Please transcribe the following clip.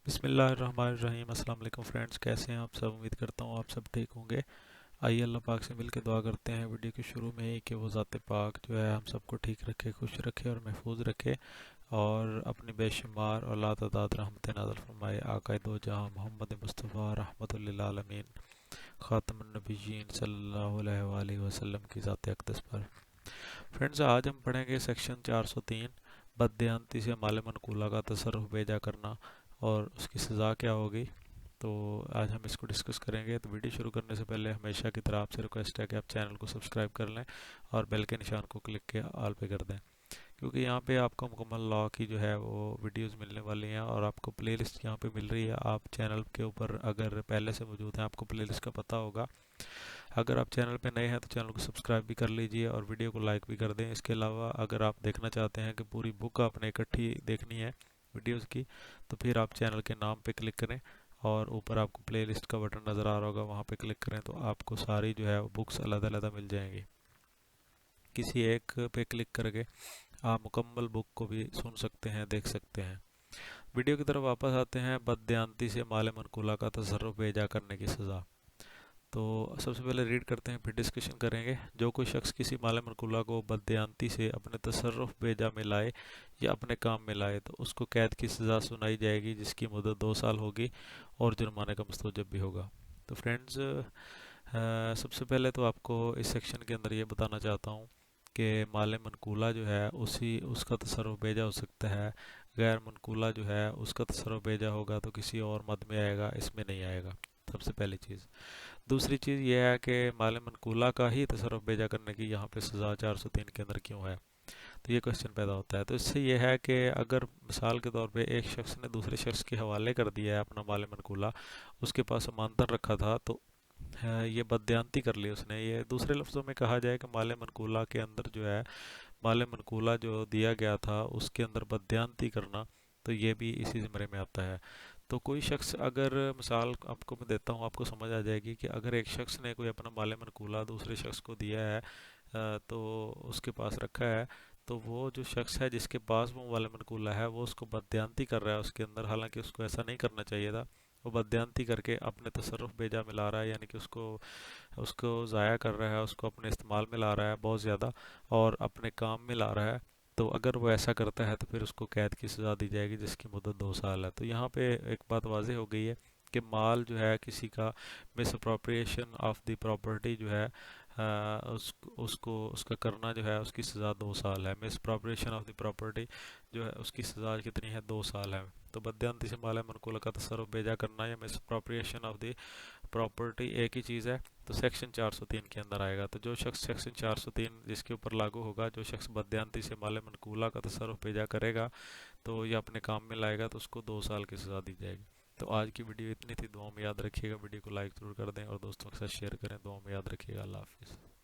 بسم اللہ الرحمن الرحیم۔ السلام علیکم فرینڈز، کیسے ہیں آپ سب؟ امید کرتا ہوں آپ سب ٹھیک ہوں گے۔ آئیے اللہ پاک سے مل کے دعا کرتے ہیں ویڈیو کے شروع میں ہی کہ وہ ذات پاک جو ہے ہم سب کو ٹھیک رکھے، خوش رکھے اور محفوظ رکھے، اور اپنی بے شمار اور لا تعداد رحمت نازل فرمائے آقائے دو جہاں محمد مصطفیٰ رحمت للعالمین خاتم النبیین صلی اللہ علیہ وآلہ وسلم کی ذات اقدس پر۔ فرینڈز، آج ہم پڑھیں گے سیکشن 403، بددیانتی سے مال منقولہ کا تصرف بیجا کرنا اور اس کی سزا کیا ہوگی۔ تو آج ہم اس کو ڈسکس کریں گے۔ تو ویڈیو شروع کرنے سے پہلے ہمیشہ کی طرح آپ سے ریکویسٹ ہے کہ آپ چینل کو سبسکرائب کر لیں اور بیل کے نشان کو کلک کے آل پہ کر دیں، کیونکہ یہاں پہ آپ کو مکمل لاء کی جو ہے وہ ویڈیوز ملنے والی ہیں، اور آپ کو پلے لسٹ یہاں پہ مل رہی ہے۔ آپ چینل کے اوپر اگر پہلے سے موجود ہیں آپ کو پلے لسٹ کا پتہ ہوگا۔ اگر آپ چینل پہ نئے ہیں تو چینل کو سبسکرائب بھی کر لیجئے اور ویڈیو کو لائک بھی کر دیں۔ اس کے علاوہ اگر آپ دیکھنا چاہتے ہیں کہ پوری بک آپ نے اکٹھی دیکھنی ہے ویڈیوز کی، تو پھر آپ چینل کے نام پہ کلک کریں اور اوپر آپ کو پلے لسٹ کا بٹن نظر آ رہا ہوگا، وہاں پہ کلک کریں تو آپ کو ساری جو ہے بکس علیحدہ علیحدہ مل جائیں گی۔ کسی ایک پہ کلک کر کے آپ مکمل بک کو بھی سن سکتے ہیں، دیکھ سکتے ہیں۔ ویڈیو کی طرف واپس آتے ہیں۔ بددیانتی سے مال منقولہ کا تصرف بیجا کرنے کی سزا۔ تو سب سے پہلے ریڈ کرتے ہیں پھر ڈسکشن کریں گے۔ جو کوئی شخص کسی مال منقولہ کو بددیانتی سے اپنے تصرف بیجا میں لائے یا اپنے کام میں لائے تو اس کو قید کی سزا سنائی جائے گی، جس کی مدت 2 سال ہوگی اور جرمانے کا مستوجب بھی ہوگا۔ تو فرینڈز، سب سے پہلے تو آپ کو اس سیکشن کے اندر یہ بتانا چاہتا ہوں کہ مال منقولہ جو ہے اس کا تصرف بیجا ہو سکتا ہے، غیر منقولہ جو ہے اس کا تصرف بیجا ہوگا تو کسی اور مد میں آئے گا، اس میں نہیں آئے گا۔ سب سے پہلی چیز۔ دوسری چیز یہ ہے کہ مال منقولہ کا ہی تصرف بیجا کرنے کی یہاں پہ سزا 403 کے اندر کیوں ہے؟ تو یہ کوشچن پیدا ہوتا ہے۔ تو اس سے یہ ہے کہ اگر مثال کے طور پہ ایک شخص نے دوسرے شخص کے حوالے کر دیا ہے اپنا مال منقولہ، اس کے پاس امانتاً رکھا تھا، تو یہ بددیانتی کر لی اس نے۔ یہ دوسرے لفظوں میں کہا جائے کہ مال منقولہ کے اندر جو ہے، مال منقولہ جو دیا گیا تھا اس کے اندر بددیانتی کرنا، تو یہ بھی اسی زمرے میں آتا ہے۔ تو کوئی شخص اگر، مثال آپ کو میں دیتا ہوں، آپ کو سمجھ آ جائے گی کہ اگر ایک شخص نے کوئی اپنا مال منقولہ دوسرے شخص کو دیا ہے، تو اس کے پاس رکھا ہے، تو وہ جو شخص ہے جس کے پاس وہ مال منقولہ ہے وہ اس کو بددیانتی کر رہا ہے اس کے اندر، حالانکہ اس کو ایسا نہیں کرنا چاہیے تھا۔ وہ بددیانتی کر کے اپنے تصرف بیجا میں لا رہا ہے، یعنی کہ اس کو ضائع کر رہا ہے، اس کو اپنے استعمال میں لا رہا ہے بہت زیادہ، اور اپنے کام میں لا رہا ہے۔ تو اگر وہ ایسا کرتا ہے تو پھر اس کو قید کی سزا دی جائے گی، جس کی مدت 2 سال ہے۔ تو یہاں پہ ایک بات واضح ہو گئی ہے کہ مال جو ہے کسی کا، مس اپروپریشن آف دی پراپرٹی جو ہے، اس کا کرنا جو ہے اس کی سزا 2 سال ہے۔ مس اپروپریشن آف دی پراپرٹی جو ہے اس کی سزا کتنی ہے؟ 2 سال ہے۔ تو بددیانتی سے مال منقولہ کا تصرف بیجا کرنا یا مس اپروپریشن آف دی پراپرٹی ایک ہی چیز ہے، تو سیکشن 403 کے اندر آئے گا۔ تو جو شخص سیکشن 403 جس کے اوپر لاگو ہوگا، جو شخص بددیانتی سے مال منقولہ کا تصرف بیجا کرے گا تو یہ اپنے کام میں لائے گا تو اس کو 2 سال کی سزا دی جائے گی۔ تو آج کی ویڈیو اتنی تھی، دعاؤں میں یاد رکھیے گا، ویڈیو کو لائک ضرور کر دیں اور دوستوں کے ساتھ شیئر کریں۔ دعاؤں میں یاد رکھیے گا۔ اللہ حافظ۔